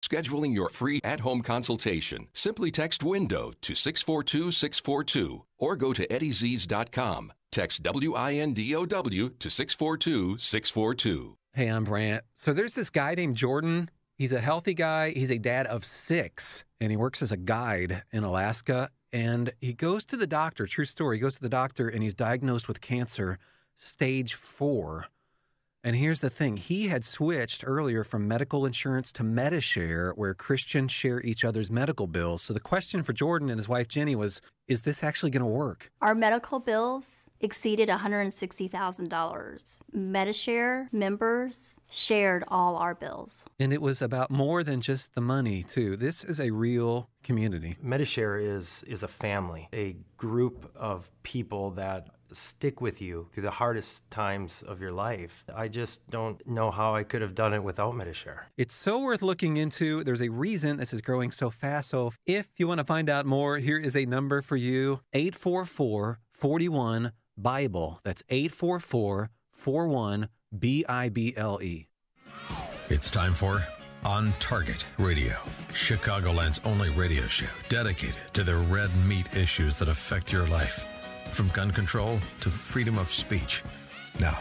Scheduling your free at-home consultation. Simply text WINDOW to 642-642 or go to eddiez's.com. Text WINDOW to 642-642. Hey, I'm Brant. So there's this guy named Jordan. He's a healthy guy. He's a dad of 6, and he works as a guide in Alaska. And he goes to the doctor, true story, he goes to the doctor, and he's diagnosed with cancer, stage 4. And here's the thing. He had switched earlier from medical insurance to MediShare, where Christians share each other's medical bills. So the question for Jordan and his wife, Jenny, was, is this actually going to work? Our medical bills exceeded $160,000. MediShare members shared all our bills. And it was about more than just the money, too. This is a real community. MediShare is a family, a group of people that stick with you through the hardest times of your life. I just don't know how I could have done it without MediShare. It's so worth looking into. There's a reason this is growing so fast. So if you want to find out more, here is a number for you, 844-41-BIBLE. That's 844-41-BIBLE. It's time for On Target Radio, Chicagoland's only radio show dedicated to the red meat issues that affect your life. From gun control to freedom of speech. Now,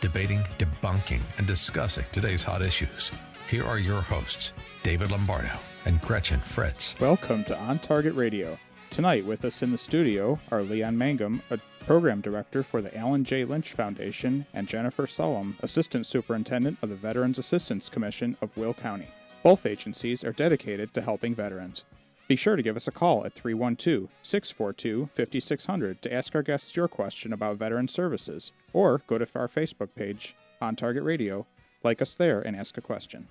debating, debunking, and discussing today's hot issues. Here are your hosts, David Lombardo and Gretchen Fritz. Welcome to On Target Radio. Tonight with us in the studio are Leon Mangum, a program director for the Alan J. Lynch Foundation, and Jennifer Solum, assistant superintendent of the Veterans Assistance Commission of Will County. Both agencies are dedicated to helping veterans. Be sure to give us a call at 312-642-5600 to ask our guests your question about veteran services, or go to our Facebook page, On Target Radio, like us there, and ask a question.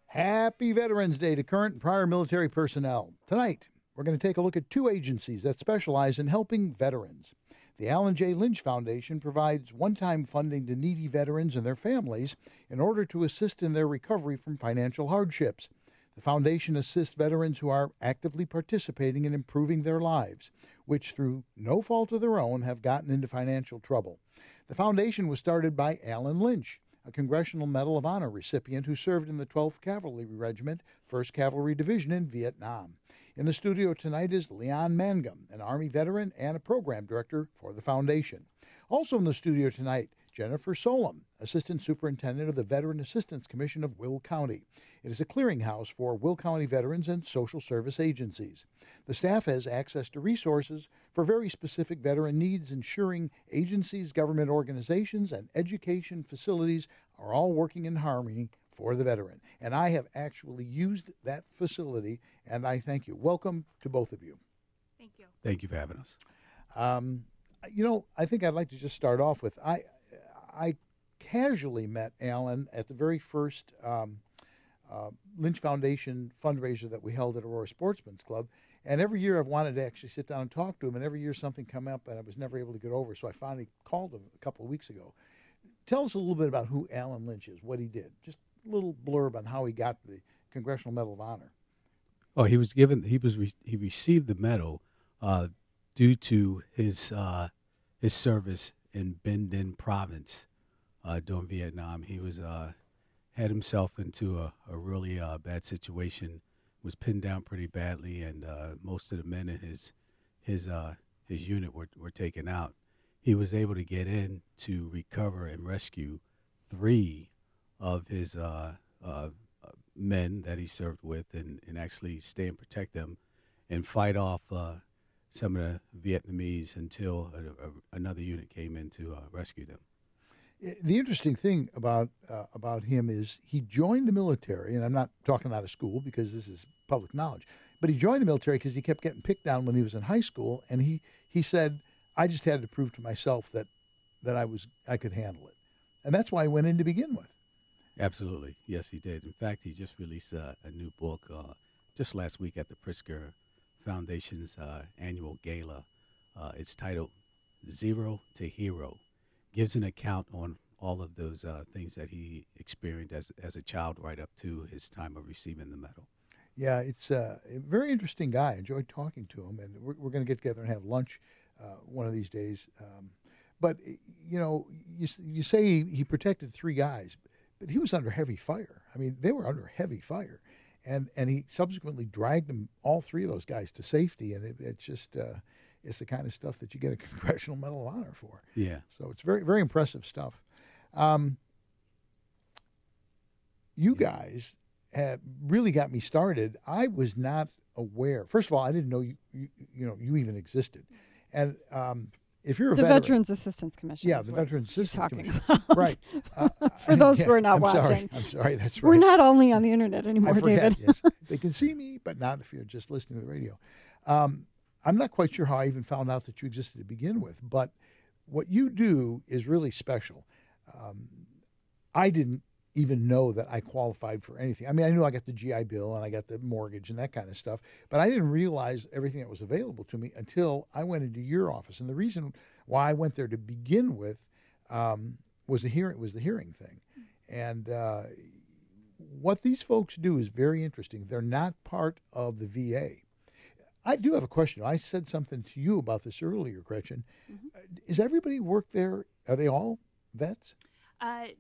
Happy Veterans Day to current and prior military personnel. Tonight, we're going to take a look at 2 agencies that specialize in helping veterans. The Alan J. Lynch Foundation provides one-time funding to needy veterans and their families in order to assist in their recovery from financial hardships. The foundation assists veterans who are actively participating in improving their lives, which through no fault of their own have gotten into financial trouble. The foundation was started by Alan Lynch, a Congressional Medal of Honor recipient who served in the 12th Cavalry Regiment, 1st Cavalry Division in Vietnam. In the studio tonight is Leon Mangum, an Army veteran and a program director for the foundation. Also in the studio tonight, Jennifer Solum, Assistant Superintendent of the Veteran Assistance Commission of Will County. It is a clearinghouse for Will County veterans and social service agencies. The staff has access to resources for very specific veteran needs, ensuring agencies, government organizations, and education facilities are all working in harmony for the veteran. And I have actually used that facility, and I thank you. Welcome to both of you. Thank you. Thank you for having us. I think I'd like to just start off with, I casually met Alan at the very first Lynch Foundation fundraiser that we held at Aurora Sportsman's Club. And every year I've wanted to actually sit down and talk to him, and every year something come up and I was never able to get over. So I finally called him a couple of weeks ago. Tell us a little bit about who Alan Lynch is, what he did. Just a little blurb on how he got the Congressional Medal of Honor. Oh, he received the medal due to his service in Binh Dinh province during Vietnam. He was had himself into a really bad situation, was pinned down pretty badly, and most of the men in his unit were taken out. He was able to get in to recover and rescue 3 of his men that he served with, and actually stay and protect them and fight off some of the Vietnamese until another unit came in to rescue them. The interesting thing about him is he joined the military, and I'm not talking out of school because this is public knowledge, but he joined the military because he kept getting picked on when he was in high school, and he said, I just had to prove to myself that I could handle it. And that's why he went in to begin with. Absolutely. Yes, he did. In fact, he just released a new book just last week at the Pritzker Foundation's annual gala. It's titled Zero to Hero. Gives an account on all of those things that he experienced as a child right up to his time of receiving the medal. Yeah, it's a very interesting guy. I enjoyed talking to him, and we're going to get together and have lunch one of these days. But, you know, you say he protected 3 guys. but he was under heavy fire. I mean, they were under heavy fire. And he subsequently dragged them, all three of those guys, to safety. And it's just, it's the kind of stuff that you get a Congressional Medal of Honor for. Yeah. So it's very, very impressive stuff. You guys have really got me started. I was not aware. First of all, I didn't know you even existed. And if you're a veteran, Veterans Assistance Commission. Yeah, the Veterans Assistance Commission. About. Right. For those who are not watching. I'm sorry, that's right. We're not only on the internet anymore, I forget, David. yes. They can see me, but not if you're just listening to the radio. I'm not quite sure how I even found out that you existed to begin with, but what you do is really special. I didn't even know that I qualified for anything. I mean, I knew I got the GI Bill and I got the mortgage and that kind of stuff, but I didn't realize everything that was available to me until I went into your office. And the reason why I went there to begin with was the hearing thing. And what these folks do is very interesting. They're not part of the VA. I do have a question. I said something to you about this earlier, Gretchen. Mm-hmm. Is everybody work there? Are they all vets?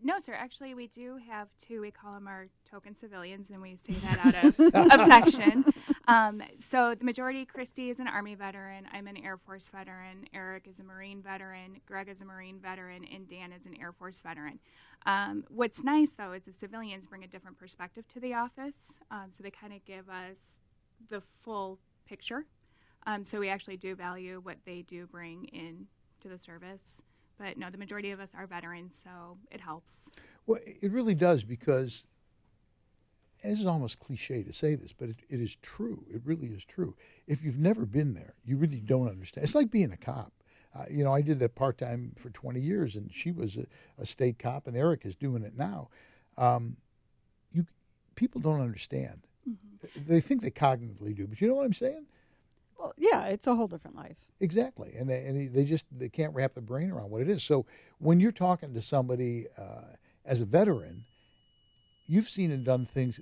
No, sir. Actually, we do have two. We call them our token civilians, and we say that out of affection. So the majority, Christy is an Army veteran. I'm an Air Force veteran. Eric is a Marine veteran. Greg is a Marine veteran. And Dan is an Air Force veteran. What's nice, though, is the civilians bring a different perspective to the office. So they kind of give us the full picture. So we actually do value what they do bring in to the service. But no, the majority of us are veterans, so it helps. Well, it really does, because this is almost cliche to say this, but it is true. It really is true. If you've never been there, you really don't understand. It's like being a cop. I did that part-time for 20 years, and she was a state cop, and Eric is doing it now. People don't understand. Mm-hmm. They think they cognitively do, but you know what I'm saying? Well, yeah, it's a whole different life. Exactly, and they can't wrap their brain around what it is. So when you're talking to somebody as a veteran, you've seen and done things.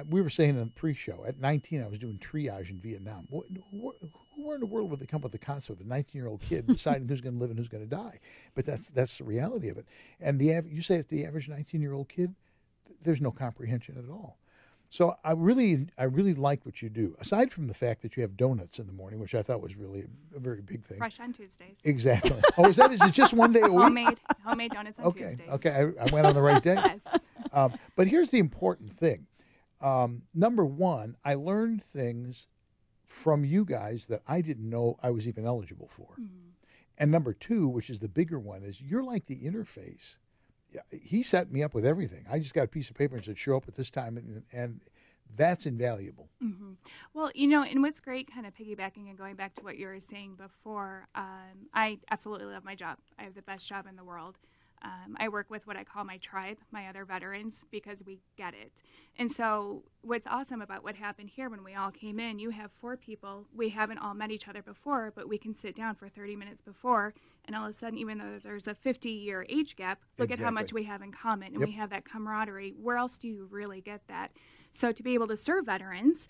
We were saying in the pre-show, at 19, I was doing triage in Vietnam. Where in the world would they come up with the concept of a 19-year-old kid deciding who's going to live and who's going to die? But that's the reality of it. And you say that the average 19-year-old kid, there's no comprehension at all. So I really like what you do. Aside from the fact that you have donuts in the morning, which I thought was really a very big thing. Fresh on Tuesdays. Exactly. Oh, is it just one day a week? Homemade donuts on Tuesdays. Okay, I went on the right day. Yes. But here's the important thing. Number one, I learned things from you guys that I didn't know I was even eligible for. Mm-hmm. And number two, which is the bigger one, is you're like the interface. He set me up with everything. I just got a piece of paper and said, show up at this time, and that's invaluable. Mm-hmm. Well, and what's great, kind of piggybacking and going back to what you were saying before, I absolutely love my job. I have the best job in the world. I work with what I call my tribe, my other veterans, because we get it. And so what's awesome about what happened here when we all came in, you have 4 people. We haven't all met each other before, but we can sit down for 30 minutes before, and all of a sudden, even though there's a 50-year age gap, look at how much we have in common, and we have that camaraderie. Where else do you really get that? So to be able to serve veterans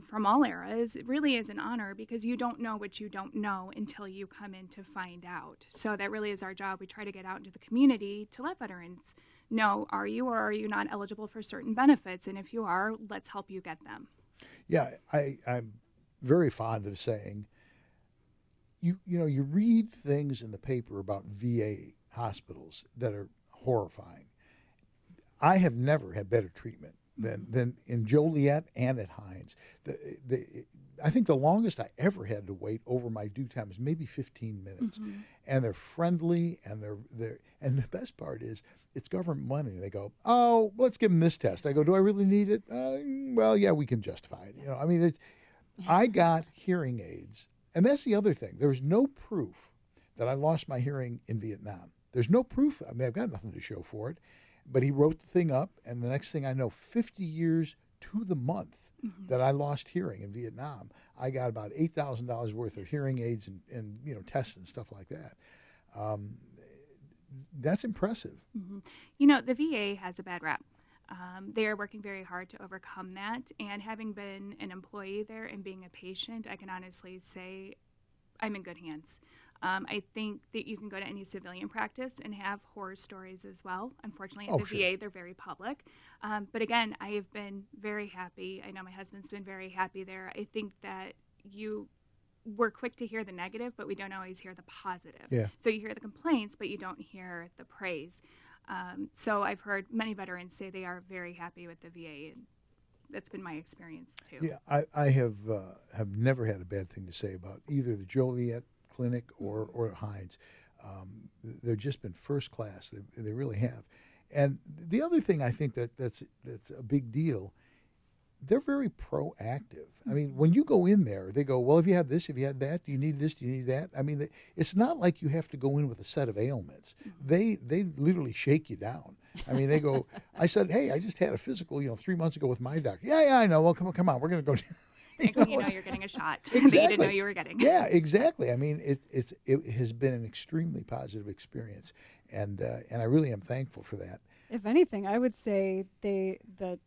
from all eras, it really is an honor, because you don't know what you don't know until you come in to find out. So that really is our job. We try to get out into the community to let veterans know, are you or are you not eligible for certain benefits? And if you are, let's help you get them. Yeah, I'm very fond of saying, you read things in the paper about VA hospitals that are horrifying. I have never had better treatment than in Joliet and at Hines. I think the longest I ever had to wait over my due time is maybe 15 minutes. Mm-hmm. And they're friendly, and and the best part is it's government money. They go, oh, let's give them this test. I go, do I really need it? Well, yeah, we can justify it. I got hearing aids, and that's the other thing. There's no proof that I lost my hearing in Vietnam. There's no proof. I mean, I've got nothing to show for it. But he wrote the thing up, and the next thing I know, 50 years to the month that I lost hearing in Vietnam, I got about $8,000 worth of hearing aids and tests and stuff like that. That's impressive. Mm-hmm. The VA has a bad rap. They are working very hard to overcome that. And having been an employee there and being a patient, I can honestly say I'm in good hands. I think that you can go to any civilian practice and have horror stories as well. Unfortunately, at the VA, they're very public. But again, I have been very happy. I know my husband's been very happy there. I think that we're quick to hear the negative, but we don't always hear the positive. Yeah. So you hear the complaints, but you don't hear the praise. So I've heard many veterans say they are very happy with the VA, and that's been my experience too. Yeah, I have never had a bad thing to say about either the Joliet Clinic or Hines. They've just been first class. They really have. And the other thing I think that's a big deal, they're very proactive. I mean, when you go in there, they go, well, if you have this, if you had that, do you need this, do you need that? I mean, it's not like you have to go in with a set of ailments. They literally shake you down. I mean, they go, I said, hey, I just had a physical, 3 months ago with my doctor. Yeah, I know. Well, come on, we're going to go. Next thing you know, you're getting a shot that Exactly. you didn't know you were getting. Yeah, exactly. I mean, it has been an extremely positive experience, and I really am thankful for that. If anything, I would say the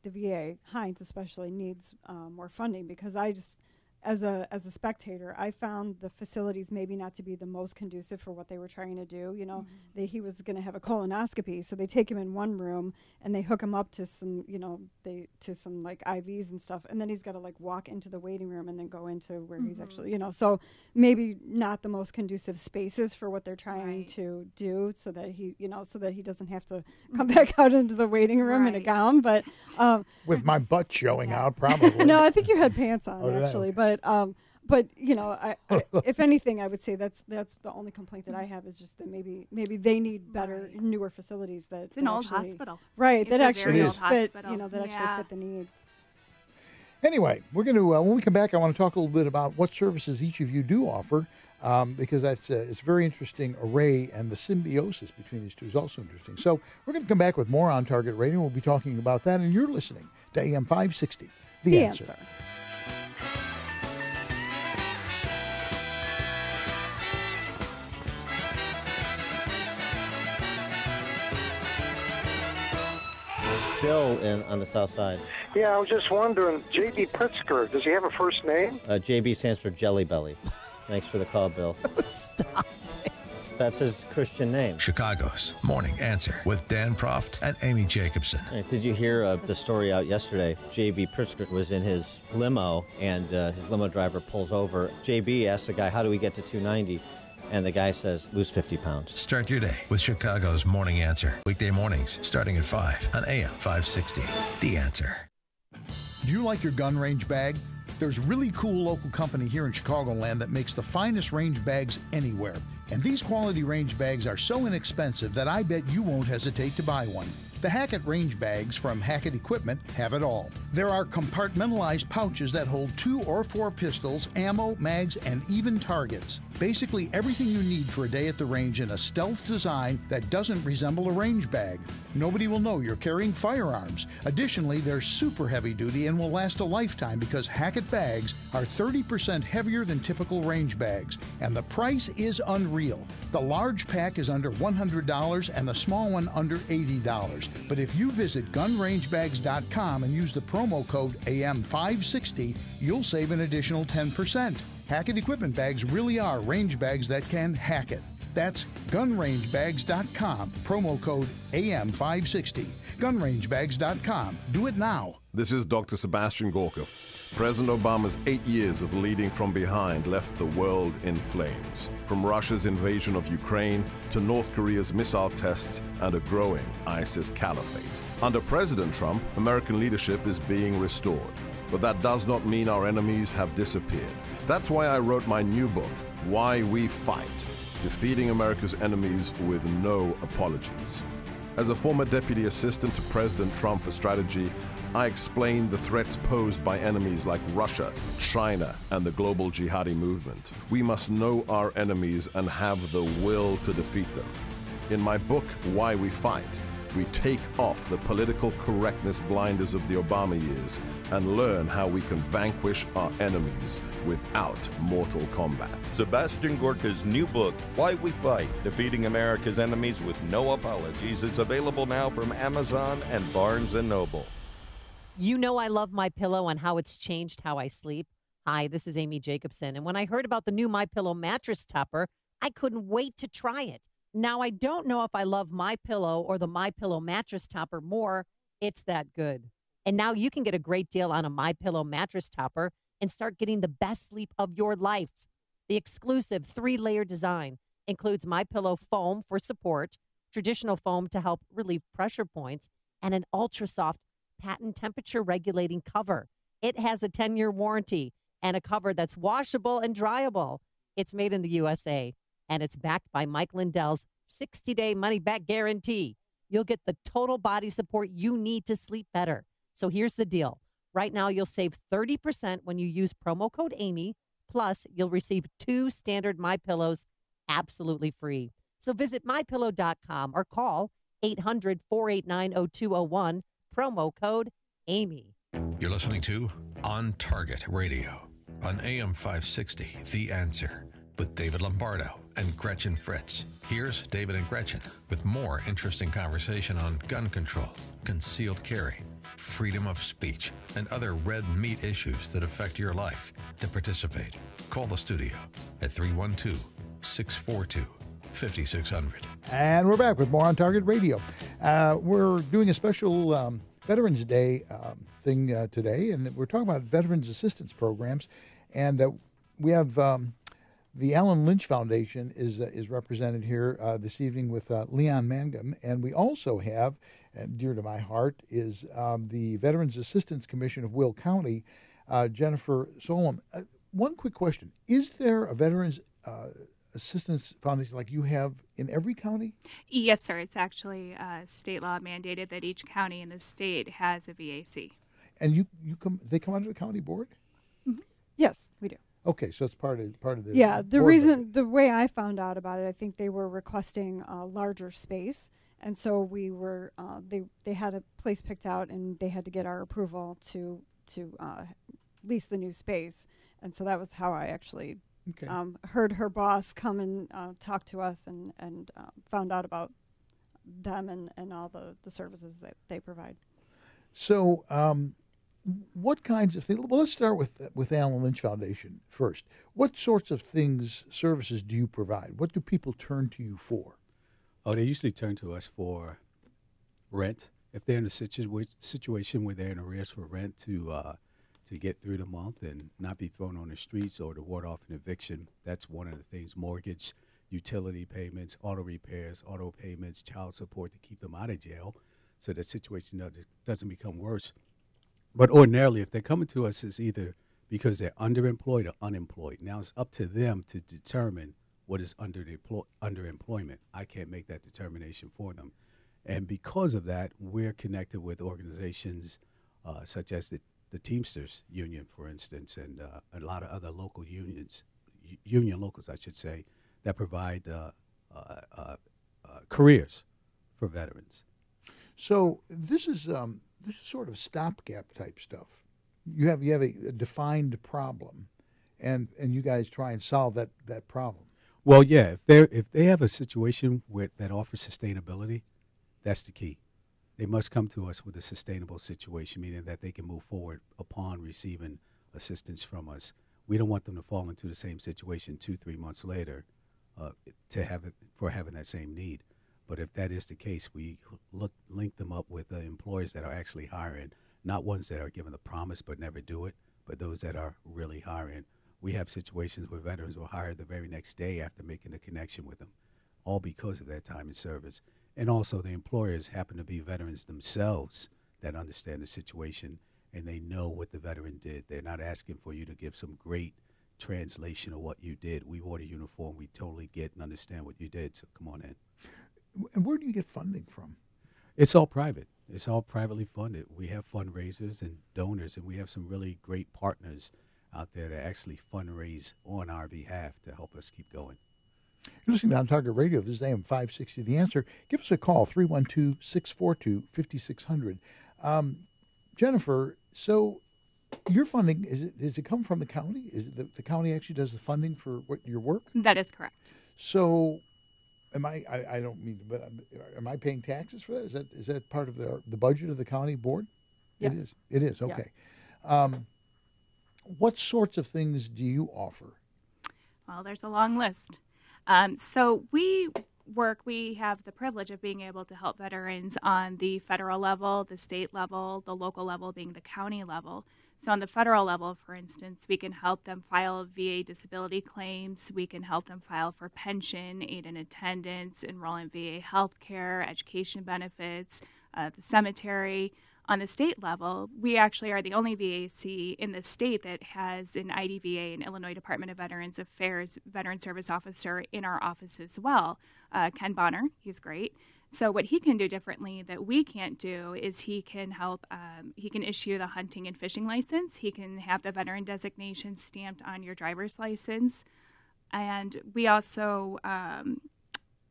VA, Hines especially, needs more funding, because I just, as a spectator, I found the facilities maybe not to be the most conducive for what they were trying to do. He was going to have a colonoscopy, so they take him in one room and they hook him up to some, to some like IVs and stuff, and then he's got to like walk into the waiting room and then go into where he's actually, so maybe not the most conducive spaces for what they're trying to do, so that he doesn't have to come back out into the waiting room in a gown, but with my butt showing out, probably. No, I think you had pants on actually, but I if anything, I would say that's the only complaint that I have, is just that maybe they need better, newer facilities that it's an old hospital, right? It's that actually fit, hospital. that actually fit the needs. Anyway, we're going to when we come back, I want to talk a little bit about what services each of you do offer, because it's a very interesting array, and the symbiosis between these two is also interesting. So we're going to come back with more on Target Radio. We'll be talking about that, and you're listening to AM 560, The Answer. Bill on the south side. Yeah, I was just wondering, J.B. Pritzker, does he have a first name? JB stands for Jelly Belly. Thanks for the call, Bill. Stop it. That's his Christian name. Chicago's Morning Answer with Dan Proft and Amy Jacobson. Right, did you hear the story out yesterday? J.B. Pritzker was in his limo, and his limo driver pulls over. J.B. asks the guy, how do we get to 290? And the guy says, lose 50 pounds. Start your day with Chicago's Morning Answer. Weekday mornings starting at 5 on AM 560. The Answer. Do you like your gun range bag? There's a really cool local company here in Chicagoland that makes the finest range bags anywhere. And these quality range bags are so inexpensive that I bet you won't hesitate to buy one. The Hackett range bags from Hackett Equipment have it all. There are compartmentalized pouches that hold 2 or 4 pistols, ammo, mags, and even targets. Basically everything you need for a day at the range in a stealth design that doesn't resemble a range bag. Nobody will know you're carrying firearms. Additionally, they're super heavy duty and will last a lifetime because Hackett bags are 30% heavier than typical range bags. And the price is unreal. The large pack is under $100 and the small one under $80. But if you visit gunrangebags.com and use the promo code AM560, you'll save an additional 10%. Hackett Equipment bags really are range bags that can hack it. That's gunrangebags.com, promo code AM560. Gunrangebags.com. Do it now. This is Dr. Sebastian Gorka. President Obama's 8 years of leading from behind left the world in flames. From Russia's invasion of Ukraine to North Korea's missile tests and a growing ISIS caliphate. Under President Trump, American leadership is being restored. But that does not mean our enemies have disappeared. That's why I wrote my new book, Why We Fight, Defeating America's Enemies with No Apologies. As a former deputy assistant to President Trump for strategy, I explained the threats posed by enemies like Russia, China, and the global jihadi movement. We must know our enemies and have the will to defeat them. In my book, Why We Fight, we take off the political correctness blinders of the Obama years and learn how we can vanquish our enemies without mortal combat. Sebastian Gorka's new book, Why We Fight, Defeating America's Enemies with No Apologies, is available now from Amazon and Barnes & Noble. You know I love MyPillow and how it's changed how I sleep. Hi, this is Amy Jacobson. And when I heard about the new MyPillow mattress topper, I couldn't wait to try it. Now, I don't know if I love MyPillow or the MyPillow mattress topper more. It's that good. And now you can get a great deal on a MyPillow mattress topper and start getting the best sleep of your life. The exclusive 3-layer design includes MyPillow foam for support, traditional foam to help relieve pressure points, and an ultra-soft patent temperature-regulating cover. It has a 10-year warranty and a cover that's washable and dryable. It's made in the USA, and it's backed by Mike Lindell's 60-day money-back guarantee. You'll get the total body support you need to sleep better. So here's the deal. Right now, you'll save 30% when you use promo code Amy. Plus, you'll receive 2 standard MyPillows absolutely free. So visit MyPillow.com or call 800-489-0201, promo code Amy. You're listening to On Target Radio on AM 560, The Answer, with David Lombardo and Gretchen Fritz. Here's David and Gretchen with more interesting conversation on gun control, concealed carry, freedom of speech, and other red meat issues that affect your life. To participate, call the studio at 312-642-5600. And we're back with more On Target Radio. We're doing a special Veterans Day thing today, and we're talking about Veterans Assistance Programs. And we have the Allen Lynch Foundation is represented here this evening with Leon Mangum, and we also have, and dear to my heart, is the Veterans Assistance Commission of Will County, Jennifer Solum. One quick question. Is there a Veterans Assistance Foundation like you have in every county? Yes, sir. It's actually state law mandated that each county in the state has a VAC. And they come under the county board? Mm-hmm. Yes, we do. Okay, so it's part of the the way I found out about it, I think they were requesting a larger space, and so we were they had a place picked out, and they had to get our approval to lease the new space, and so that was how I actually heard her boss come and talk to us and found out about them and all the services that they provide. So. What kinds of things? Well, let's start with Allen Lynch Foundation first. What sorts of services do you provide? What do people turn to you for? Oh, they usually turn to us for rent. If they're in a situation where they're in arrears for rent to get through the month and not be thrown on the streets or to ward off an eviction, that's one of the things. Mortgage, utility payments, auto repairs, auto payments, child support to keep them out of jail so the situation doesn't become worse. But ordinarily, if they're coming to us, it's either because they're underemployed or unemployed. Now it's up to them to determine what is underemployment. I can't make that determination for them. And because of that, we're connected with organizations such as the Teamsters Union, for instance, and a lot of other local unions, union locals, I should say, that provide careers for veterans. So this is sort of stopgap type stuff. You have a defined problem, and you guys try and solve that problem. Well, yeah. If they have a situation that offers sustainability, that's the key. They must come to us with a sustainable situation, meaning that they can move forward upon receiving assistance from us. We don't want them to fall into the same situation 2-3 months later for having that same need. But if that is the case, we link them up with employers that are actually hiring, not ones that are given a promise but never do it, but those that are really hiring. We have situations where veterans will hire the very next day after making a connection with them, all because of their time in service. And also the employers happen to be veterans themselves that understand the situation and they know what the veteran did. They're not asking for you to give some great translation of what you did. We wore the uniform. We totally get and understand what you did, so come on in. And where do you get funding from? It's all private. It's all privately funded. We have fundraisers and donors, and we have some really great partners out there that actually fundraise on our behalf to help us keep going. You're listening to On Target Radio. This is AM 560 The Answer. Give us a call, 312-642-5600. Jennifer, so your funding, does it come from the county? Is it the county actually does the funding for your work? That is correct. So I don't mean to, but am I paying taxes for that? Is that part of the budget of the county board? Yes. It is. Okay. Yeah. What sorts of things do you offer? Well, there's a long list. So we have the privilege of being able to help veterans on the federal level, the state level, the local level being the county level. So on the federal level, for instance, we can help them file VA disability claims. We can help them file for pension, aid in attendance, enroll in VA health care, education benefits, the cemetery. On the state level, we actually are the only VAC in the state that has an IDVA, an Illinois Department of Veterans Affairs Veteran Service Officer in our office as well. Ken Bonner, he's great. So what he can do differently that we can't do is he can help, he can issue the hunting and fishing license. He can have the veteran designation stamped on your driver's license. And we also,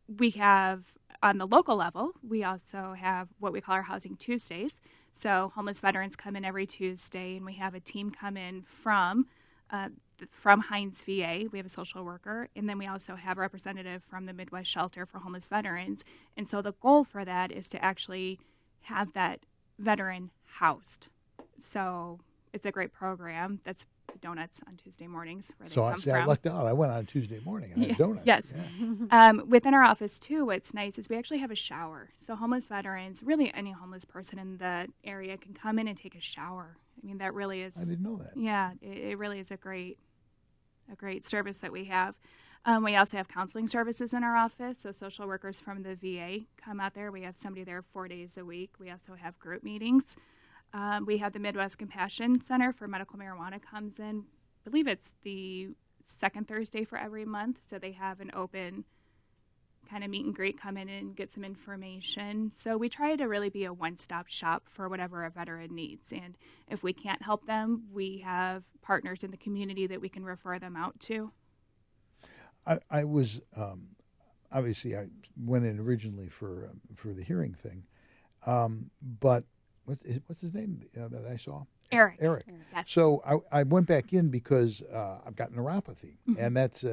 we have, on the local level, we also have what we call our Housing Tuesdays. So homeless veterans come in every Tuesday, and we have a team come in from Hines VA. We have a social worker, and then we also have a representative from the Midwest Shelter for Homeless Veterans. And so the goal for that is to actually have that veteran housed. So it's a great program. That's donuts on Tuesday mornings where they come from. I lucked out. I went on Tuesday morning. I had donuts. Yes. Yeah. Within our office, too, what's nice is we actually have a shower. So homeless veterans, really any homeless person in the area can come in and take a shower. I mean, that really is. I didn't know that. Yeah, it really is a great service that we have. We also have counseling services in our office. So social workers from the VA come out there. We have somebody there 4 days a week. We also have group meetings. We have the Midwest Compassion Center for Medical Marijuana comes in. I believe it's the second Thursday for every month. So they have an open kind of meet and greet, come in and get some information. So we try to really be a one-stop shop for whatever a veteran needs. And if we can't help them, we have partners in the community that we can refer them out to. I was, obviously, I went in originally for the hearing thing, but what's his name that I saw? Eric. Yes. So I went back in because I've got neuropathy, and that's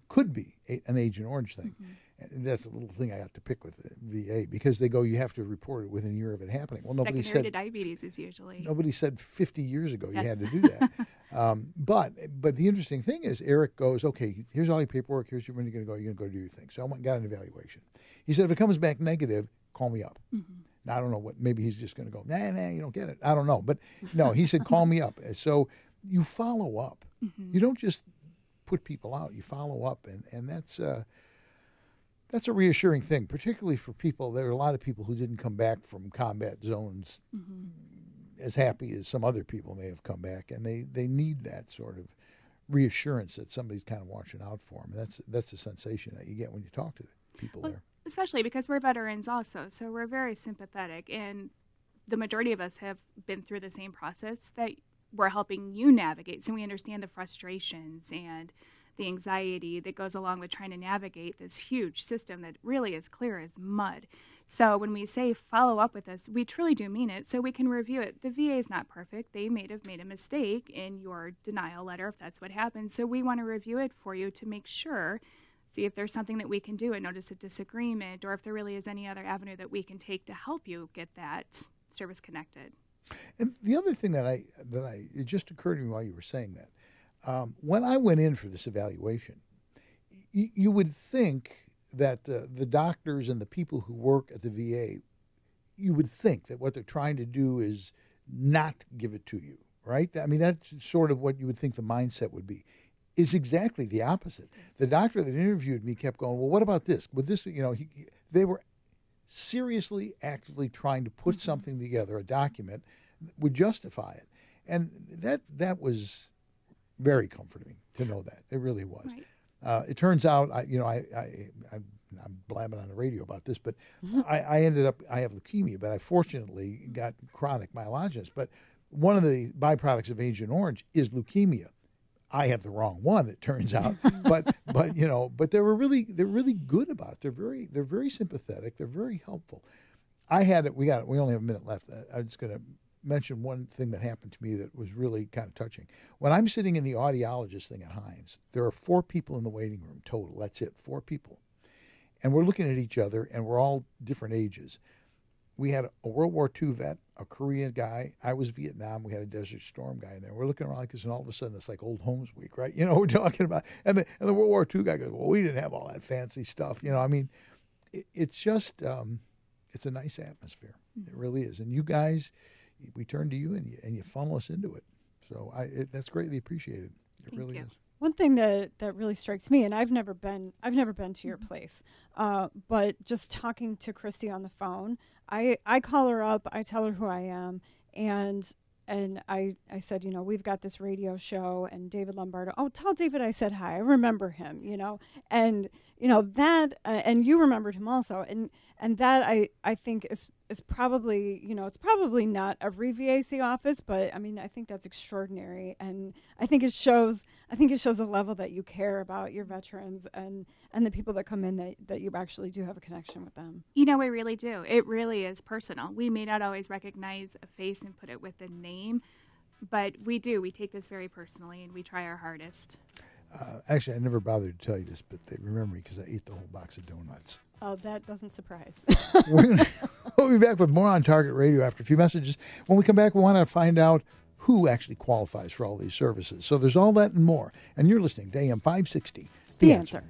could be an Agent Orange thing. And that's a little thing I got to pick with the VA because they go, you have to report it within a year of it happening. Well, nobody Secondary said to diabetes is usually. Nobody said 50 years ago you had to do that. But the interesting thing is Eric goes, okay, here's all your paperwork. Here's when you're going to go. You're going to go do your thing. So I went and got an evaluation. He said, if it comes back negative, call me up. Now, I don't know what, maybe he's just going to go, nah, you don't get it. I don't know. But no, he said, call me up. So you follow up. You don't just put people out. You follow up. And that's a reassuring thing, particularly for people. There are a lot of people who didn't come back from combat zones as happy as some other people may have come back. And they need that sort of reassurance that somebody's kind of watching out for them. And that's the sensation that you get when you talk to the people there. Especially because we're veterans also, so we're very sympathetic, and the majority of us have been through the same process that we're helping you navigate, so we understand the frustrations and the anxiety that goes along with trying to navigate this huge system that really is clear as mud. So when we say follow up with us, we truly do mean it, so we can review it. The VA is not perfect. They may have made a mistake in your denial letter if that's what happened, so we want to review it for you to make sure, see if there's something that we can do, a notice of disagreement, or if there really is any other avenue that we can take to help you get that service connected. And the other thing that it just occurred to me while you were saying that, when I went in for this evaluation, you would think that the doctors and the people who work at the VA, you would think that what they're trying to do is not give it to you, right? I mean, that's sort of what you would think the mindset would be. Is exactly the opposite. The doctor that interviewed me kept going, well, what about this? With this, they were seriously, actively trying to put something together, a document that would justify it. And that was very comforting to know that. It really was. Right. It turns out, I'm blabbing on the radio about this, but I ended up, I have leukemia, but I fortunately got chronic myelogenous. But one of the byproducts of Agent Orange is leukemia. I have the wrong one, it turns out, but they're really good about it. They're very sympathetic. They're very helpful. We only have a minute left. I'm just going to mention one thing that happened to me that was really kind of touching. When I'm sitting in the audiologist thing at Hines, there are 4 people in the waiting room total. That's it, 4 people, and we're looking at each other, and we're all different ages. We had a World War II vet, a Korean guy. I was Vietnam. We had a Desert Storm guy in there. We're looking around like this, and all of a sudden it's like Old Homes Week, right? You know, we're talking about, and the World War II guy goes, well, we didn't have all that fancy stuff. You know, I mean, it's just, it's a nice atmosphere. It really is. And you guys, we turn to you and you funnel us into it. So that's greatly appreciated. It really is. One thing that really strikes me, and I've never been to your place, but just talking to Christy on the phone, I call her up, I tell her who I am, and I said, you know, we've got this radio show, and David Lombardo. Oh, tell David I said hi. I remember him, you know, and you know that, and you remembered him also, and that I think is probably, you know, it's probably not every VAC office, but I mean, I think that's extraordinary, and I think it shows a level that you care about your veterans and the people that come in, that you actually do have a connection with them. You know, we really do. It really is personal. We may not always recognize a face and put it with a name, but we do. We take this very personally, and we try our hardest. Actually, I never bothered to tell you this, but they remember me because I ate the whole box of donuts. Oh, that doesn't surprise. We'll be back with more on Target Radio after a few messages. When we come back, we want to find out who actually qualifies for all these services. So there's all that and more. And you're listening to AM 560, The Answer.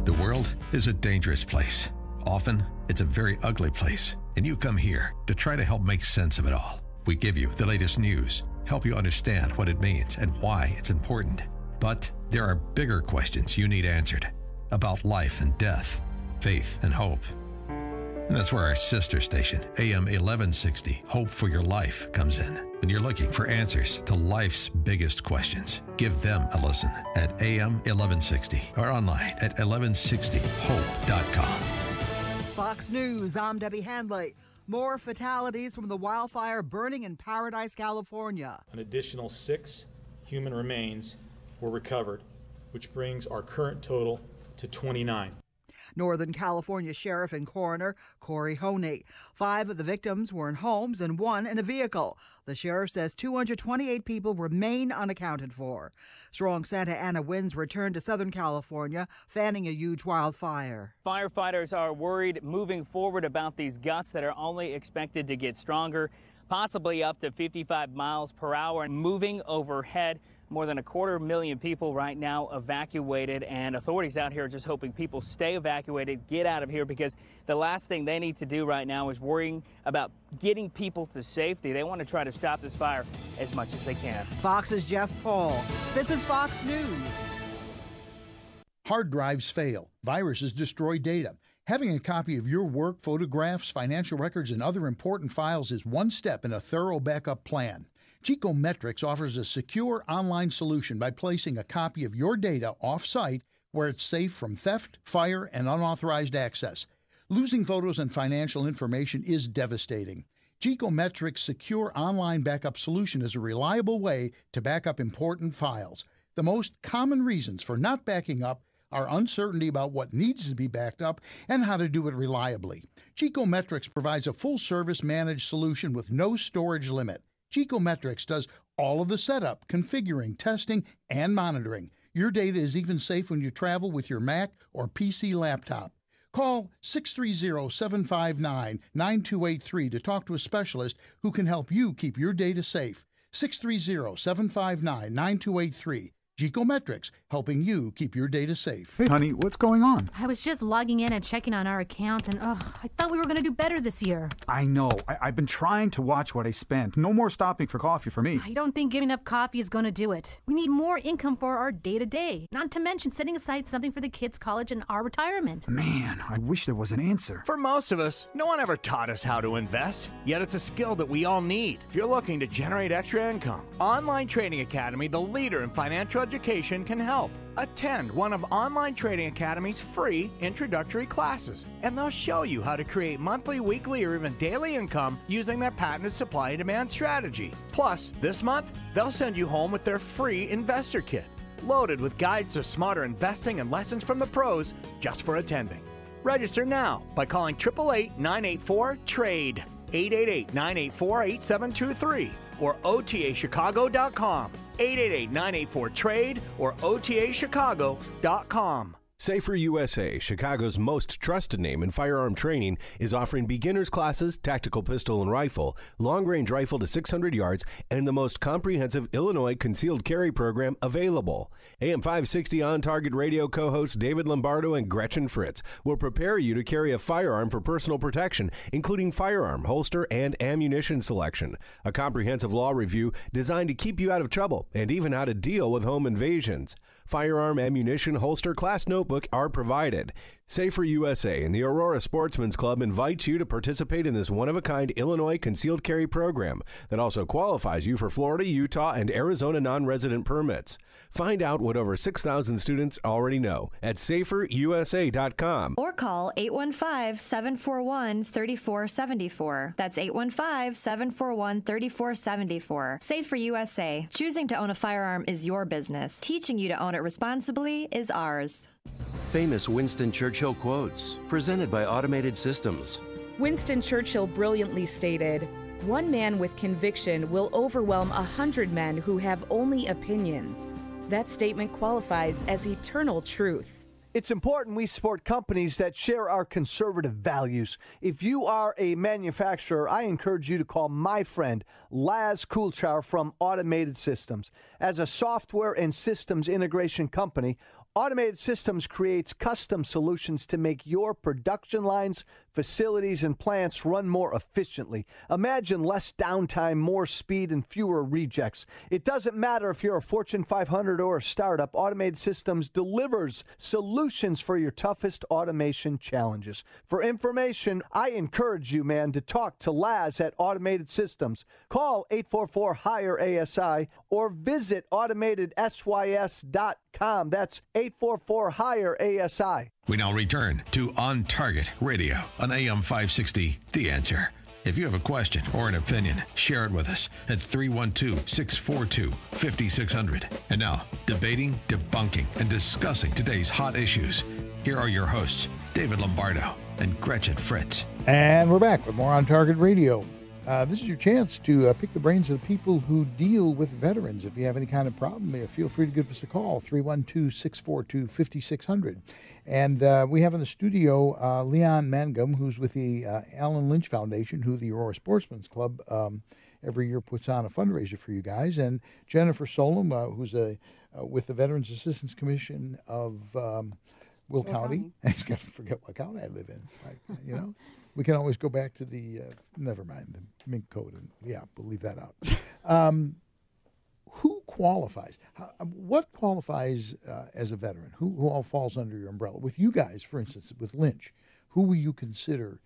The world is a dangerous place. Often, it's a very ugly place, and you come here to try to help make sense of it all. We give you the latest news, help you understand what it means and why it's important. But there are bigger questions you need answered about life and death, faith and hope. And that's where our sister station, AM 1160, Hope for Your Life, comes in. When you're looking for answers to life's biggest questions, give them a listen at AM 1160 or online at 1160hope.com. Fox News, I'm Debbie Handley. More fatalities from the wildfire burning in Paradise, California. An additional 6 human remains were recovered, which brings our current total to 29. Northern California Sheriff and Coroner Corey Honey. 5 of the victims were in homes and 1 in a vehicle. The sheriff says 228 people remain unaccounted for. Strong Santa Ana winds returned to Southern California, fanning a huge wildfire. Firefighters are worried moving forward about these gusts that are only expected to get stronger, possibly up to 55 miles per hour, moving overhead. More than 250,000 people right now evacuated, and authorities out here are just hoping people stay evacuated, get out of here, because the last thing they need to do right now is worrying about getting people to safety. They want to try to stop this fire as much as they can. Fox's Jeff Paul. This is Fox News. Hard drives fail. Viruses destroy data. Having a copy of your work, photographs, financial records, and other important files is one step in a thorough backup plan. Geekometrics offers a secure online solution by placing a copy of your data off-site where it's safe from theft, fire, and unauthorized access. Losing photos and financial information is devastating. Geekometrics' secure online backup solution is a reliable way to back up important files. The most common reasons for not backing up are uncertainty about what needs to be backed up and how to do it reliably. Geekometrics provides a full-service managed solution with no storage limit. Geekometrics does all of the setup, configuring, testing, and monitoring. Your data is even safe when you travel with your Mac or PC laptop. Call 630-759-9283 to talk to a specialist who can help you keep your data safe. 630-759-9283. Geekometrics, helping you keep your data safe. Hey, honey, what's going on? I was just logging in and checking on our accounts, and I thought we were going to do better this year. I know. I've been trying to watch what I spend. No more stopping for coffee for me. I don't think giving up coffee is going to do it. We need more income for our day-to-day, not to mention setting aside something for the kids' college and our retirement. Man, I wish there was an answer. For most of us, no one ever taught us how to invest, yet it's a skill that we all need. If you're looking to generate extra income, Online Trading Academy, the leader in financial education, can help. Attend one of Online Trading Academy's free introductory classes, and they'll show you how to create monthly, weekly, or even daily income using their patented supply and demand strategy. Plus, this month, they'll send you home with their free investor kit, loaded with guides to smarter investing and lessons from the pros just for attending. Register now by calling 888-984-TRADE, 888-984-8723, or OTAChicago.com, 888-984-TRADE, or OTAChicago.com. Safer USA, Chicago's most trusted name in firearm training, is offering beginners classes, tactical pistol and rifle, long-range rifle to 600 yards, and the most comprehensive Illinois concealed carry program available. AM 560 On Target Radio co-hosts David Lombardo and Gretchen Fritz will prepare you to carry a firearm for personal protection, including firearm, holster, and ammunition selection. A comprehensive law review designed to keep you out of trouble and even how to deal with home invasions. Firearm, ammunition, holster, class notebook are provided. Safer USA and the Aurora Sportsman's Club invites you to participate in this one-of-a-kind Illinois concealed carry program that also qualifies you for Florida, Utah, and Arizona non-resident permits. Find out what over 6,000 students already know at saferusa.com. Or call 815-741-3474. That's 815-741-3474. Safer USA. Choosing to own a firearm is your business. Teaching you to own it responsibly is ours. Famous Winston Churchill quotes, presented by Automated Systems. Winston Churchill brilliantly stated, "One man with conviction will overwhelm 100 men who have only opinions." That statement qualifies as eternal truth. It's important we support companies that share our conservative values. If you are a manufacturer, I encourage you to call my friend Laz Kulchar from Automated Systems. As a software and systems integration company, Automated Systems creates custom solutions to make your production lines, facilities, and plants run more efficiently. Imagine less downtime, more speed, and fewer rejects. It doesn't matter if you're a Fortune 500 or a startup, Automated Systems delivers solutions for your toughest automation challenges. For information, I encourage you, man, to talk to Laz at Automated Systems. Call 844-HIRE-ASI or visit automatedsys.com. That's 844-HIRE-ASI. We now return to On Target Radio on AM 560, The Answer. If you have a question or an opinion, share it with us at 312-642-5600. And now, debating, debunking, and discussing today's hot issues. Here are your hosts, David Lombardo and Gretchen Fritz. And we're back with more On Target Radio. This is your chance to pick the brains of the people who deal with veterans. If you have any kind of problem, feel free to give us a call, 312-642-5600. And we have in the studio Leon Mangum, who's with the Allen Lynch Foundation, who the Aurora Sportsman's Club every year puts on a fundraiser for you guys, and Jennifer Solum, who's with the Veterans Assistance Commission of Will County. I just got to forget what county I live in. Right? You know, we can always go back to the never mind the Mink Code, and we'll leave that out. Who qualifies? What qualifies as a veteran? Who all falls under your umbrella? With you guys, for instance, with Lynch, who will you consider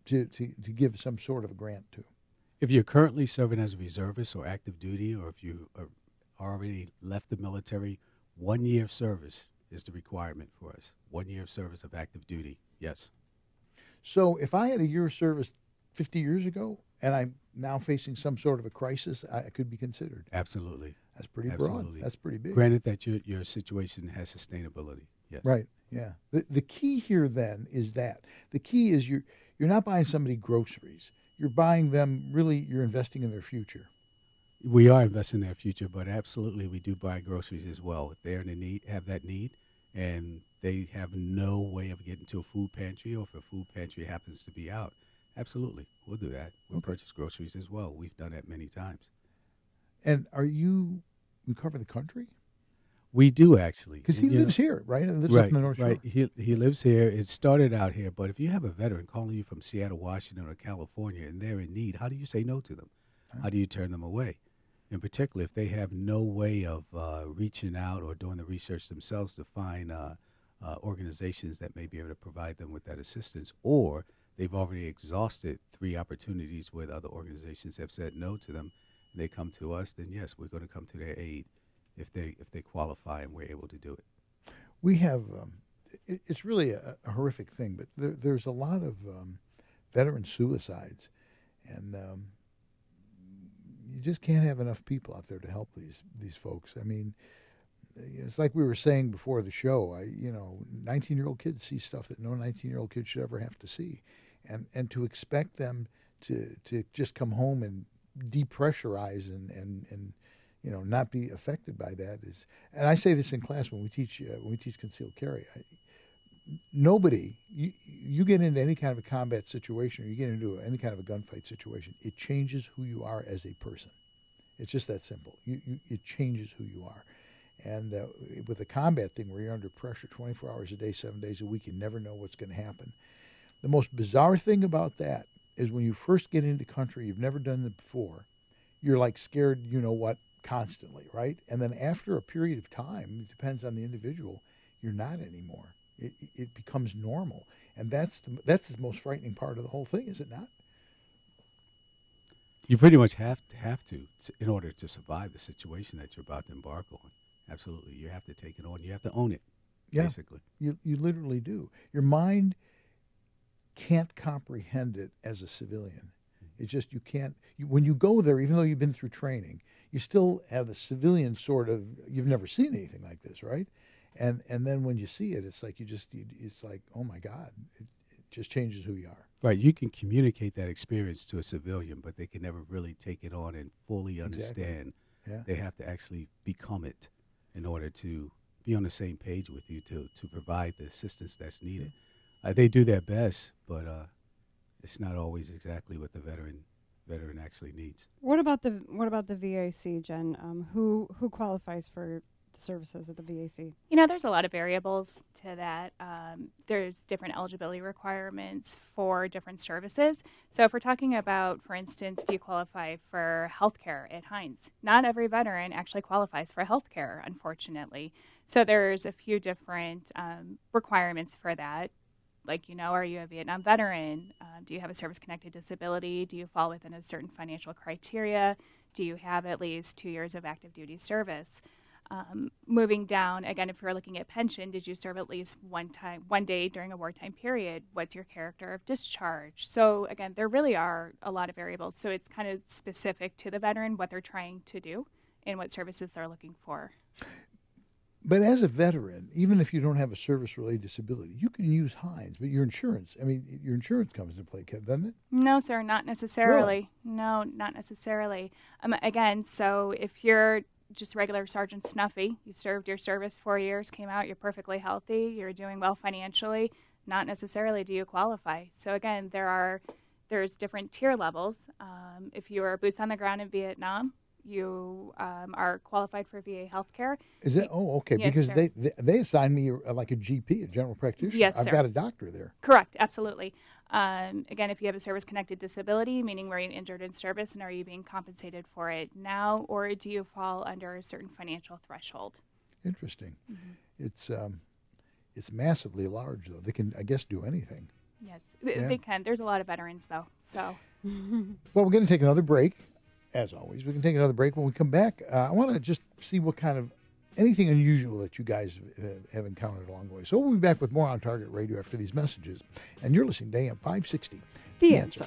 to give some sort of a grant to? If you're currently serving as a reservist or active duty, or if you are already left the military, 1 year of service is the requirement for us. 1 year of service of active duty, yes. So if I had a year of service 50 years ago, and I'm now facing some sort of a crisis, I could be considered. Absolutely. That's pretty Absolutely. broad. That's pretty big. Granted that your situation has sustainability. Yes. Right. Yeah. The key here then is that the key is you're not buying somebody groceries. You're buying them. Really, you're investing in their future. We are investing in their future, but absolutely we do buy groceries as well. If they're in a need, have that need, and they have no way of getting to a food pantry, or if a food pantry happens to be out, absolutely, we'll do that. We'll purchase groceries as well. We've done that many times. And you cover the country? We do, actually. Because he lives here, right? He lives up in the North Shore. Right, he lives here. It started out here, but if you have a veteran calling you from Seattle, Washington, or California, and they're in need, how do you say no to them? How do you turn them away? In particular, if they have no way of reaching out or doing the research themselves to find organizations that may be able to provide them with that assistance, or they've already exhausted 3 opportunities where the other organizations have said no to them, and they come to us, then yes, we're going to come to their aid if they qualify and we're able to do it. We have, it's really a horrific thing, but there's a lot of veteran suicides, and you just can't have enough people out there to help these folks. I mean, it's like we were saying before the show. 19-year-old kids see stuff that no 19-year-old kid should ever have to see, and to expect them to just come home and depressurize and not be affected by that is. And I say this in class when we teach concealed carry. Nobody, you get into any kind of a combat situation, or you get into any kind of a gunfight situation, it changes who you are as a person. It's just that simple. It changes who you are. And with a combat thing where you're under pressure 24 hours a day, 7 days a week, you never know what's going to happen. The most bizarre thing about that is when you first get into country, you've never done it before, you're like scared, constantly, right? And then after a period of time, it depends on the individual, you're not anymore. It becomes normal. And that's the most frightening part of the whole thing, is it not? You pretty much have to in order to survive the situation that you're about to embark on. Absolutely. You have to take it on. You have to own it, basically. You literally do. Your mind can't comprehend it as a civilian. It's just you can't. When you go there, even though you've been through training, you still have a civilian sort of, you've never seen anything like this, right? And then when you see it, it's like it's like, oh my God, it just changes who you are. Right. You can communicate that experience to a civilian, but they can never really take it on and fully understand. Exactly. Yeah. They have to actually become it in order to be on the same page with you to provide the assistance that's needed. They do their best, but it's not always exactly what the veteran actually needs. What about the VAC, Jen? Who qualifies for the services at the VAC? There's a lot of variables to that. There's different eligibility requirements for different services. So if we're talking about, for instance, do you qualify for health care at Hines? Not every veteran actually qualifies for health care, unfortunately. So there's a few different requirements for that. Like, are you a Vietnam veteran? Do you have a service-connected disability? Do you fall within a certain financial criteria? Do you have at least 2 years of active duty service? Moving down, again, if you're looking at pension, did you serve at least one day during a wartime period? What's your character of discharge? So, again, there really are a lot of variables. So it's kind of specific to the veteran, what they're trying to do and what services they're looking for. But as a veteran, even if you don't have a service-related disability, you can use Hines. But your insurance comes into play, doesn't it? No, sir, not necessarily. Really? No, not necessarily. Again, so if you're just regular Sergeant Snuffy, you served your service 4 years, came out, you're perfectly healthy, you're doing well financially, not necessarily do you qualify. So again, there's different tier levels. If you were boots on the ground in Vietnam, you are qualified for VA health care. Is it? Oh, okay. Yes, because sir. they assigned me like a GP, a general practitioner. Yes, I've sir. got a doctor there. Correct, absolutely. Again, if you have a service-connected disability, meaning were you injured in service and are you being compensated for it now, or do you fall under a certain financial threshold? Interesting. Mm-hmm. It's massively large, though. They can, I guess, do anything. Yes, they can. There's a lot of veterans, though. So. Well, we're going to take another break. As always, we can take another break. When we come back, I want to just see what kind of anything unusual that you guys have encountered along the way. So we'll be back with more on Target Radio after these messages. And you're listening to AM 560. The Answer.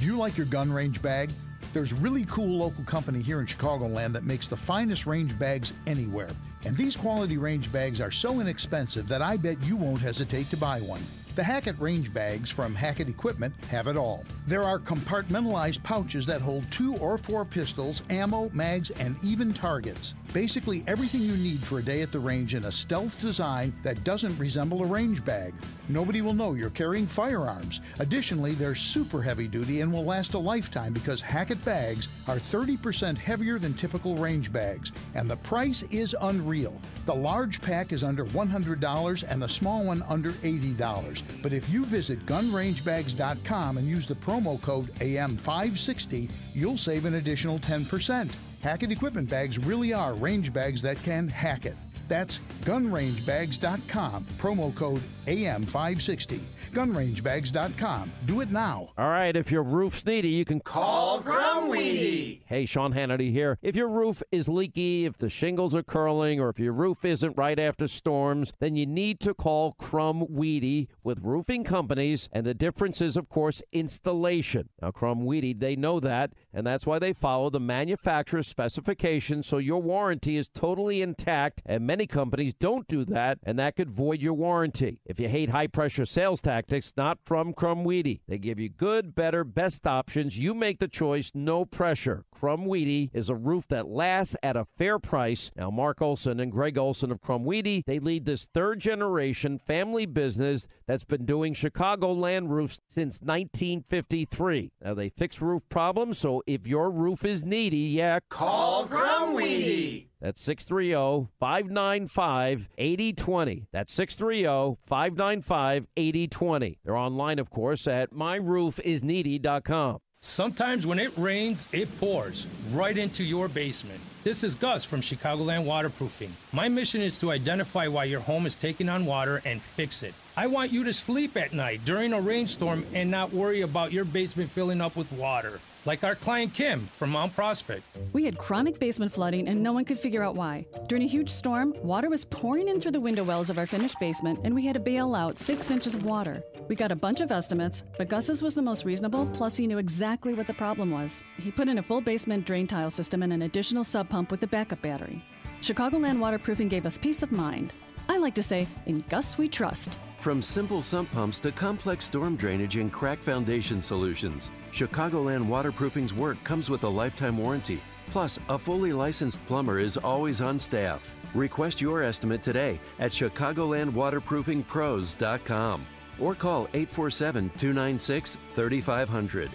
Do you like your gun range bag? There's a really cool local company here in Chicagoland that makes the finest range bags anywhere. And these quality range bags are so inexpensive that I bet you won't hesitate to buy one. The Hackett range bags from Hackett Equipment have it all. There are compartmentalized pouches that hold 2 or 4 pistols, ammo, mags, and even targets. Basically everything you need for a day at the range in a stealth design that doesn't resemble a range bag. Nobody will know you're carrying firearms. Additionally, they're super heavy duty and will last a lifetime because Hackett bags are 30% heavier than typical range bags. And the price is unreal. The large pack is under $100 and the small one under $80. But if you visit gunrangebags.com and use the promo code AM560, you'll save an additional 10%. Hackett Equipment bags really are range bags that can hack it. That's gunrangebags.com, promo code AM560. gunrangebags.com. Do it now. All right, if your roof's needy, you can Call Crumweedy. Hey, Sean Hannity here. If your roof is leaky, if the shingles are curling, or if your roof isn't right after storms, then you need to call Crumweedy with roofing companies, and the difference is, of course, installation. Now, Crumweedy, they know that, and that's why they follow the manufacturer's specifications, so your warranty is totally intact, and many companies don't do that, and that could void your warranty. If you hate high-pressure sales tactics, not from Crumweedy. They give you good, better, best options. You make the choice, no pressure. Crumweedy is a roof that lasts at a fair price. Now, Mark Olson and Greg Olson of Crumweedy, they lead this third-generation family business that's been doing Chicagoland roofs since 1953. Now, they fix roof problems, so if your roof is needy, Call Crumweedy. That's 630-595-8020. That's 630-595-8020. They're online, of course, at myroofisneedy.com. Sometimes when it rains, it pours right into your basement. This is Gus from Chicagoland Waterproofing. My mission is to identify why your home is taking on water and fix it. I want you to sleep at night during a rainstorm and not worry about your basement filling up with water. Like our client Kim from Mount Prospect. We had chronic basement flooding and no one could figure out why. During a huge storm, water was pouring in through the window wells of our finished basement and we had to bail out 6 inches of water. We got a bunch of estimates, but Gus's was the most reasonable, plus he knew exactly what the problem was. He put in a full basement drain tile system and an additional sub pump with a backup battery. Chicagoland Waterproofing gave us peace of mind. I like to say, in Gus we trust. From simple sump pumps to complex storm drainage and crack foundation solutions, Chicagoland Waterproofing's work comes with a lifetime warranty. Plus, a fully licensed plumber is always on staff. Request your estimate today at ChicagolandWaterproofingPros.com or call 847-296-3500.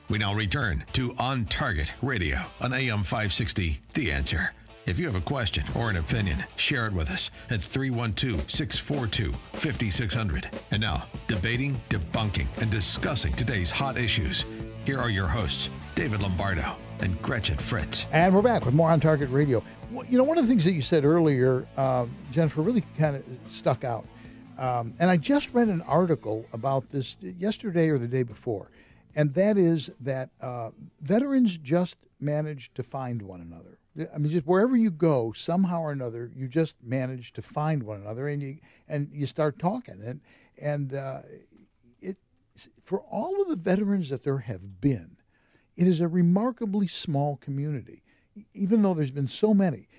We now return to On Target Radio on AM 560, The Answer. If you have a question or an opinion, share it with us at 312-642-5600. And now, debating, debunking, and discussing today's hot issues. Here are your hosts, David Lombardo and Gretchen Fritz. And we're back with more On Target Radio. You know, one of the things that you said earlier, Jennifer, really kind of stuck out. And I just read an article about this yesterday or the day before. And that is that veterans just manage to find one another. I mean, just wherever you go, somehow or another, you just manage to find one another, and you start talking, and it for all of the veterans that there have been, it is a remarkably small community, even though there's been so many.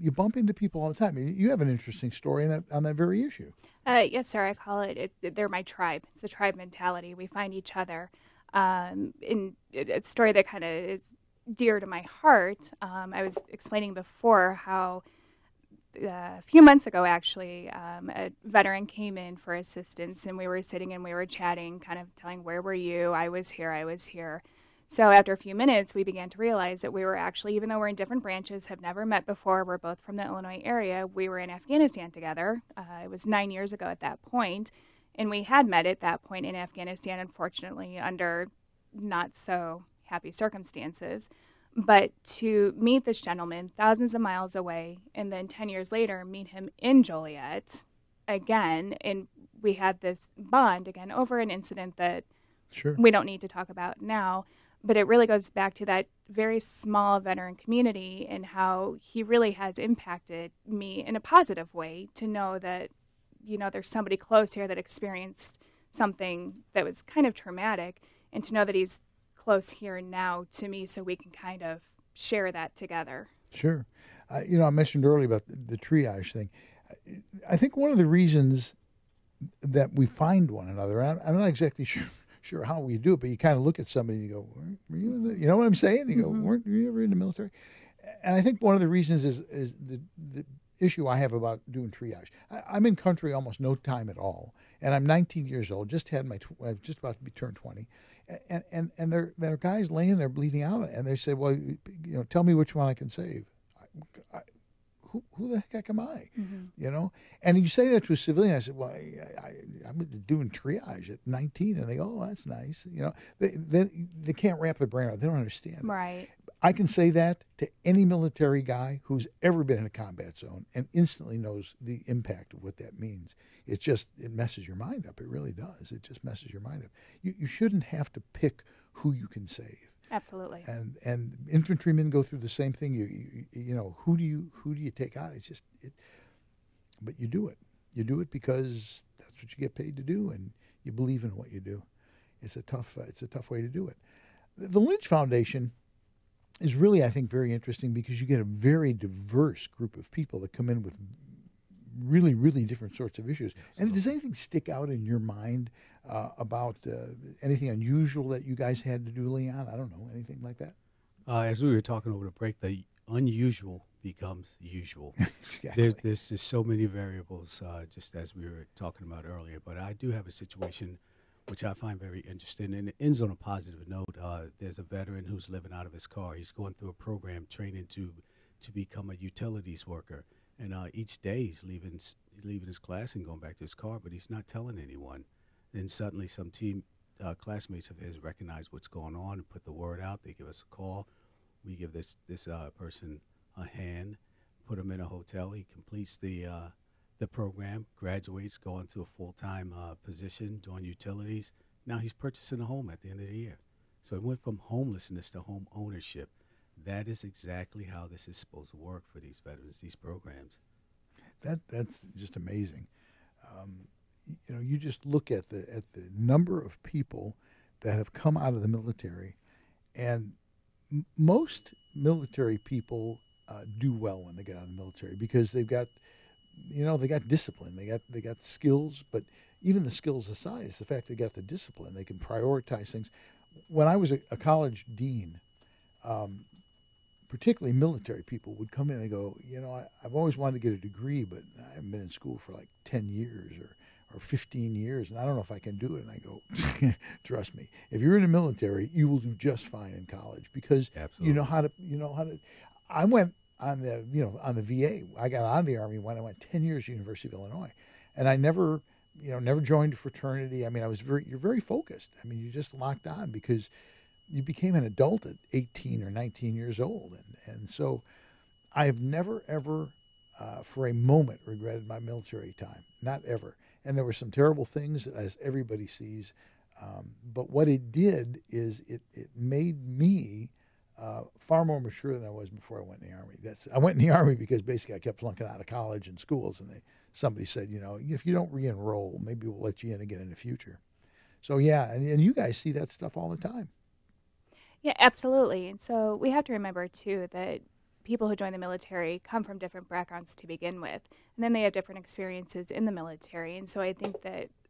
You bump into people all the time. You have an interesting story on that very issue. Yes, sir. I call it they're my tribe. It's the tribe mentality. We find each other. In a story that kind of is dear to my heart. I was explaining before how a few months ago, actually, a veteran came in for assistance, and we were sitting and we were chatting, kind of telling, where were you? I was here. So after a few minutes, we began to realize that we were actually, even though we're in different branches, have never met before, we're both from the Illinois area, we were in Afghanistan together. It was 9 years ago at that point, and we had met at that point in Afghanistan, unfortunately, under not so happy circumstances. But to meet this gentleman thousands of miles away and then 10 years later meet him in Joliet again, and we had this bond again over an incident that we don't need to talk about now, but it really goes back to that very small veteran community and how he really has impacted me in a positive way to know that, you know, there's somebody close here that experienced something that was kind of traumatic, and to know that he's close here now to me, so we can kind of share that together. Sure. You know, I mentioned earlier about the triage thing. I think one of the reasons that we find one another, I'm not exactly sure how we do it, but you kind of look at somebody and you go, were you in the, you know what I'm saying? You go, weren't you ever in the military? And I think one of the reasons is the issue I have about doing triage. I'm in country almost no time at all, and I'm 19 years old, just about to be turned 20. And there are guys laying there bleeding out, and they say, well, you know, tell me which one I can save. Who the heck am I? Mm-hmm. You know? And you say that to a civilian. I said, well, I'm doing triage at 19. And they go, oh, that's nice. You know, they can't wrap their brain around it. They don't understand. Right. I can say that to any military guy who's ever been in a combat zone and instantly knows the impact of what that means. It messes your mind up. It really does. It just messes your mind up. You shouldn't have to pick who you can save. Absolutely. And infantrymen go through the same thing. You know, who do you take out? But you do it. You do it because that's what you get paid to do, and you believe in what you do. It's a tough way to do it. The Lynch Foundation is really, I think, very interesting because you get a very diverse group of people that come in with really, really different sorts of issues. And does anything stick out in your mind about anything unusual that you guys had to do, Leon? I don't know, anything like that? As we were talking over the break, the unusual becomes usual. Exactly. There's just so many variables, just as we were talking about earlier. But I do have a situation which I find very interesting, and it ends on a positive note. There's a veteran who's living out of his car. He's going through a program training to become a utilities worker. And each day he's leaving his class and going back to his car, but he's not telling anyone. Then suddenly some classmates of his recognize what's going on and put the word out. They give us a call. We give this person a hand, put him in a hotel. He completes the program, graduates, going to a full-time position, doing utilities. Now he's purchasing a home at the end of the year. So it went from homelessness to home ownership. That is exactly how this is supposed to work for these veterans, these programs. That's just amazing. You know, you just look at the number of people that have come out of the military, and most military people do well when they get out of the military because they've got, they got discipline, they got skills. But even the skills aside, it's the fact they got the discipline. They can prioritize things. When I was a college dean, particularly military people would come in and go, I've always wanted to get a degree, but I haven't been in school for like 10 years or 15 years, and I don't know if I can do it. And I go, trust me, if you're in the military, you will do just fine in college because Absolutely. you know how to. I went on the VA. I got out of the Army when I went 10 years to University of Illinois, and I never joined a fraternity. I mean, you're very focused. I mean, you just locked on because you became an adult at 18 or 19 years old. And so I have never, ever, for a moment, regretted my military time. Not ever. And there were some terrible things, as everybody sees. But what it did is it made me far more mature than I was before I went in the Army. I went in the Army because basically I kept flunking out of college and schools. And somebody said, if you don't re-enroll, maybe we'll let you in again in the future. So, yeah, and you guys see that stuff all the time. Yeah, absolutely. And so we have to remember, too, that people who join the military come from different backgrounds to begin with, and then they have different experiences in the military. And so I think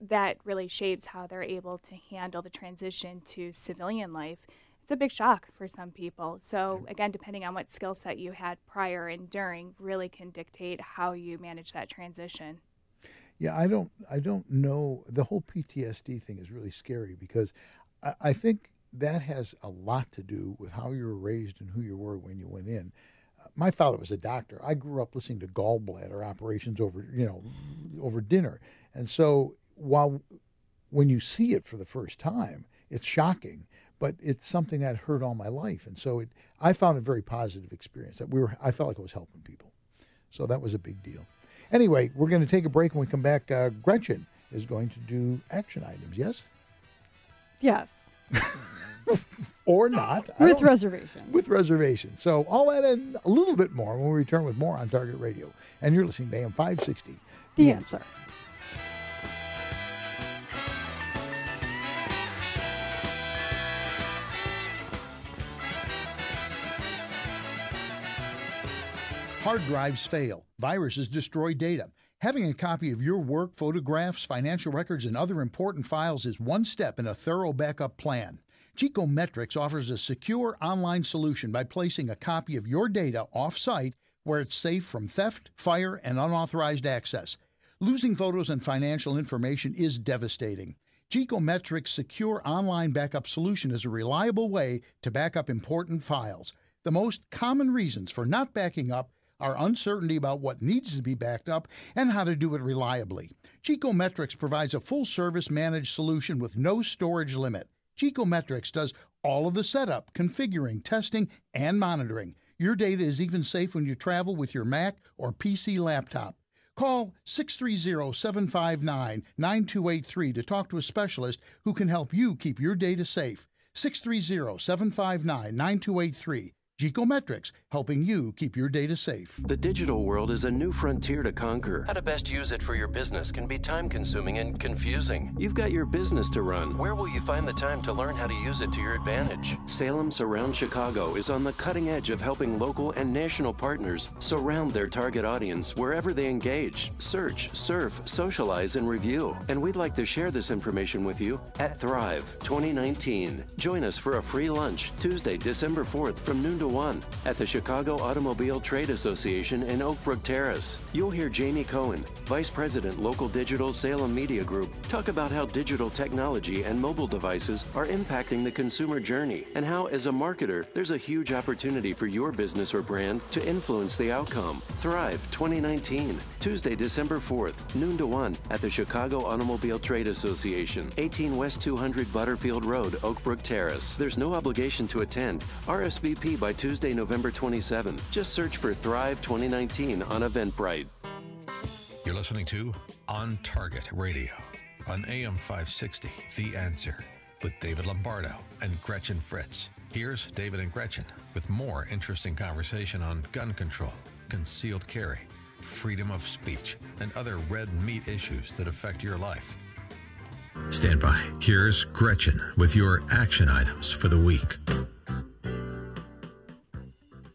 that really shapes how they're able to handle the transition to civilian life. It's a big shock for some people. So, again, depending on what skill set you had prior and during really can dictate how you manage that transition. Yeah, I don't know. The whole PTSD thing is really scary because I think that has a lot to do with how you were raised and who you were when you went in. My father was a doctor. I grew up listening to gallbladder operations over dinner. And so when you see it for the first time, it's shocking, but it's something that hurt all my life. And so I found a very positive experience. I felt like I was helping people. So that was a big deal. Anyway, we're going to take a break. When we come back, Gretchen is going to do action items, yes? Yes. Or not. With reservation. With reservation. So all that and a little bit more when we return with more on Target Radio. And you're listening to AM 560. The Answer. Hard drives fail. Viruses destroy data. Having a copy of your work, photographs, financial records, and other important files is one step in a thorough backup plan. Geekometrics offers a secure online solution by placing a copy of your data off-site where it's safe from theft, fire, and unauthorized access. Losing photos and financial information is devastating. Geekometrics' secure online backup solution is a reliable way to back up important files. The most common reasons for not backing up are uncertainty about what needs to be backed up and how to do it reliably. Geekometrics provides a full-service managed solution with no storage limit. Geekometrics does all of the setup, configuring, testing, and monitoring. Your data is even safe when you travel with your Mac or PC laptop. Call 630-759-9283 to talk to a specialist who can help you keep your data safe. 630-759-9283. Geekometrics, helping you keep your data safe. The digital world is a new frontier to conquer. How to best use it for your business can be time-consuming and confusing. You've got your business to run. Where will you find the time to learn how to use it to your advantage? Salem Surround Chicago is on the cutting edge of helping local and national partners surround their target audience wherever they engage, search, surf, socialize, and review. And we'd like to share this information with you at Thrive 2019. Join us for a free lunch Tuesday, December 4th from noon to 1 at the Chicago Automobile Trade Association in Oak Brook Terrace. You'll hear Jamie Cohen, Vice President, Local Digital Salem Media Group, talk about how digital technology and mobile devices are impacting the consumer journey and how, as a marketer, there's a huge opportunity for your business or brand to influence the outcome. Thrive 2019, Tuesday, December 4th, noon to 1 at the Chicago Automobile Trade Association, 18 West 200 Butterfield Road, Oak Brook Terrace. There's no obligation to attend. RSVP by Tuesday, November 27th. Just search for Thrive 2019 on Eventbrite. You're listening to On Target Radio on AM 560, The Answer, with David Lombardo and Gretchen Fritz. Here's David and Gretchen with more interesting conversation on gun control, concealed carry, freedom of speech, and other red meat issues that affect your life. Stand by. Here's Gretchen with your action items for the week.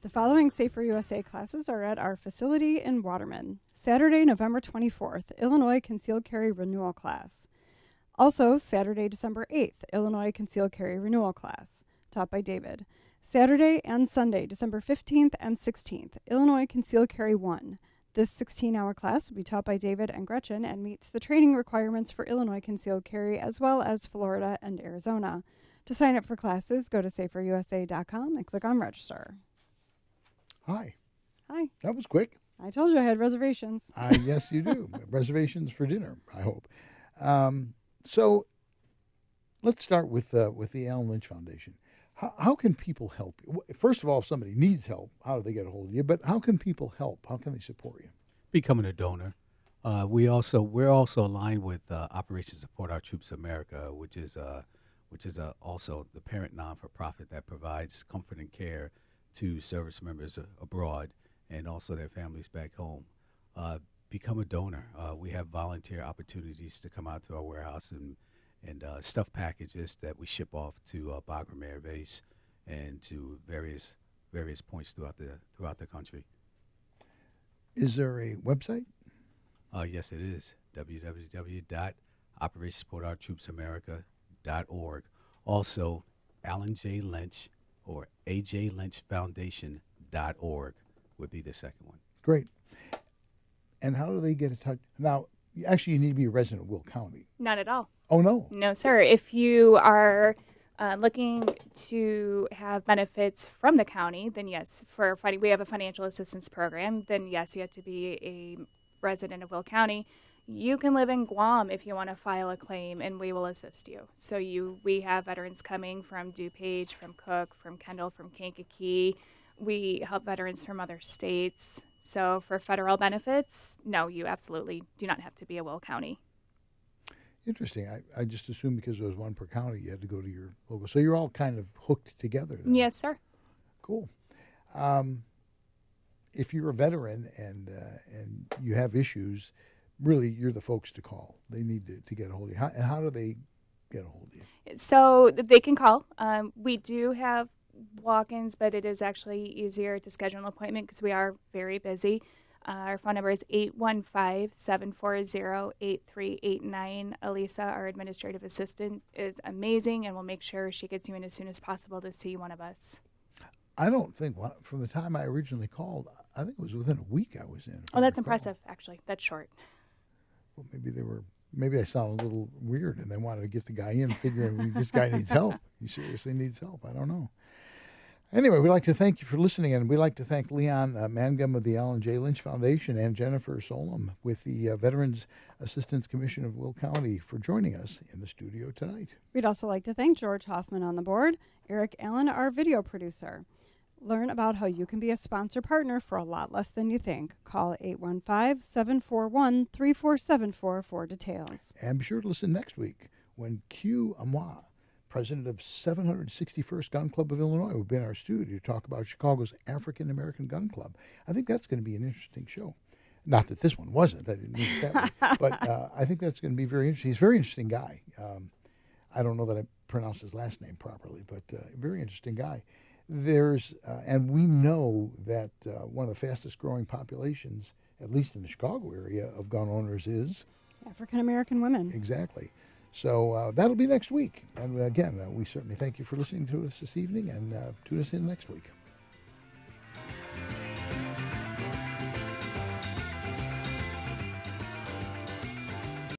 The following Safer USA classes are at our facility in Waterman. Saturday, November 24th, Illinois Concealed Carry Renewal Class. Also, Saturday, December 8th, Illinois Concealed Carry Renewal Class, taught by David. Saturday and Sunday, December 15th and 16th, Illinois Concealed Carry 1. This 16-hour class will be taught by David and Gretchen and meets the training requirements for Illinois Concealed Carry as well as Florida and Arizona. To sign up for classes, go to saferusa.com and click on Register. Hi. Hi. That was quick. I told you I had reservations. Yes, you do. Reservations for dinner, I hope. So let's start with the Allen Lynch Foundation. How can people help you? First of all, if somebody needs help, how do they get a hold of you? But how can people help? How can they support you? Becoming a donor. We're also aligned with Operation Support Our Troops America, which is also the parent non-for-profit that provides comfort and care to service members abroad and also their families back home. Become a donor. We have volunteer opportunities to come out to our warehouse and stuff packages that we ship off to Bagram Air Base and to various points throughout the country. Is there a website? Yes, it is. www.operationsupportourtroopsamerica.org. Also, Alan J. Lynch or ajlynchfoundation.org would be the second one. Great. And how do they get in touch? Now, actually, you need to be a resident of Will County. Not at all. Oh, no? No, sir. If you are looking to have benefits from the county, then yes, we have a financial assistance program, then yes, you have to be a resident of Will County. You can live in Guam if you want to file a claim, and we will assist you. So we have veterans coming from DuPage, from Cook, from Kendall, from Kankakee. We help veterans from other states. So for federal benefits, no, you absolutely do not have to be a Will County. Interesting. I just assumed because there was one per county, you had to go to your local. So you're all kind of hooked together then. Yes, sir. Cool. If you're a veteran and you have issues, really, you're the folks to call. They need to get a hold of you. How do they get a hold of you? So they can call. We do have walk-ins, but it is actually easier to schedule an appointment because we are very busy. Our phone number is 815-740-8389. Elisa, our administrative assistant, is amazing and will make sure she gets you in as soon as possible to see one of us. I don't think, from the time I originally called, I think it was within a week I was in. Oh, that's impressive, actually. That's short. Well, maybe I sound a little weird and they wanted to get the guy in figuring this guy needs help. He seriously needs help. I don't know. Anyway, we'd like to thank you for listening, and we'd like to thank Leon Mangum of the Alan J. Lynch Foundation and Jennifer Solum with the Veterans Assistance Commission of Will County for joining us in the studio tonight. We'd also like to thank George Hoffman on the board, Eric Allen, our video producer. Learn about how you can be a sponsor partner for a lot less than you think. Call 815-741-3474 for details. And be sure to listen next week when Q Amois, president of 761st Gun Club of Illinois, will be in our studio to talk about Chicago's African American Gun Club. I think that's going to be an interesting show. Not that this one wasn't. I didn't mean it that way. But I think that's going to be very interesting. He's a very interesting guy. I don't know that I pronounced his last name properly, but a very interesting guy. And we know that one of the fastest growing populations, at least in the Chicago area, of gun owners is African American women. Exactly. So that'll be next week. And again, we certainly thank you for listening to us this evening, and tune us in next week.